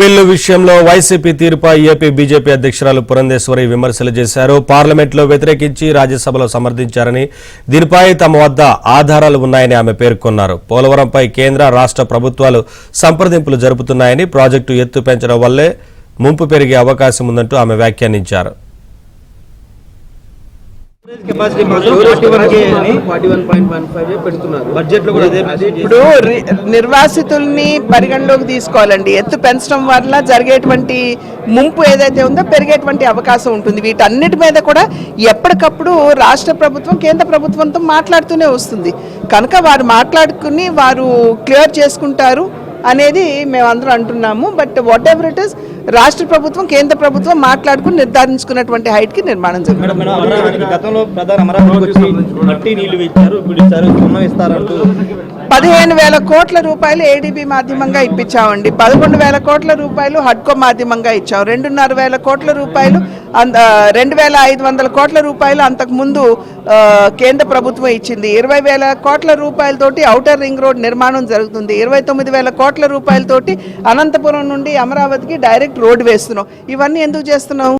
Bill విషయంలో YCP తీరుపై AP BJP అధ్యక్షురాలు పురంధేశ్వరి విమర్శలు చేశారు. పార్లమెంట్లో వ్యతిరేకించి రాజ్యసభలో సమర్థించారని, దీనిపై తమ వద్ద ఆధారాలు ఉన్నాయని ఆమె పేర్కొన్నారు. పోలవరంపై కేంద్ర రాష్ట్ర ప్రభుత్వాలు సంప్రదింపులు జరుపుతున్నాయని, ప్రాజెక్టు ఎత్తు పెంచడం వల్లే ముంపు పెరిగే అవకాశం ఉందంటూ ఆమె వ్యాఖ్యానించారు. ఇప్పుడు నిర్వాసితుల్ని పరిగణలోకి తీసుకోవాలండి. ఎత్తు పెంచడం వల్ల జరిగేటువంటి ముంపు ఏదైతే ఉందో పెరిగేటువంటి అవకాశం ఉంటుంది. వీటన్నిటి మీద కూడా ఎప్పటికప్పుడు రాష్ట్ర ప్రభుత్వం కేంద్ర ప్రభుత్వంతో మాట్లాడుతూనే వస్తుంది కనుక వారు మాట్లాడుకుని వారు క్లియర్ చేసుకుంటారు అనేది మేమందరం అంటున్నాము. But what ever it is, రాష్ట్ర ప్రభుత్వం కేంద్ర ప్రభుత్వం మాట్లాడుకుని నిర్ధారించుకున్నటువంటి హైట్ కి నిర్మాణం జరిగింది. 15,000 కోట్ల రూపాయలు ఏడీబీ మాధ్యమంగా ఇప్పించామండి. 11,000 కోట్ల రూపాయలు హడ్కో మాధ్యమంగా ఇచ్చాం. 2,500 కోట్ల రూపాయలు 2,500 కోట్ల రూపాయలు అంతకుముందు కేంద్ర ప్రభుత్వం ఇచ్చింది. 20,000 కోట్ల రూపాయలతోటి ఔటర్ రింగ్ రోడ్ నిర్మాణం జరుగుతుంది. 29,000 కోట్ల రూపాయలతోటి అనంతపురం నుండి అమరావతికి డైరెక్ట్ రోడ్ వేస్తున్నాం. ఇవన్నీ ఎందుకు చేస్తున్నాం?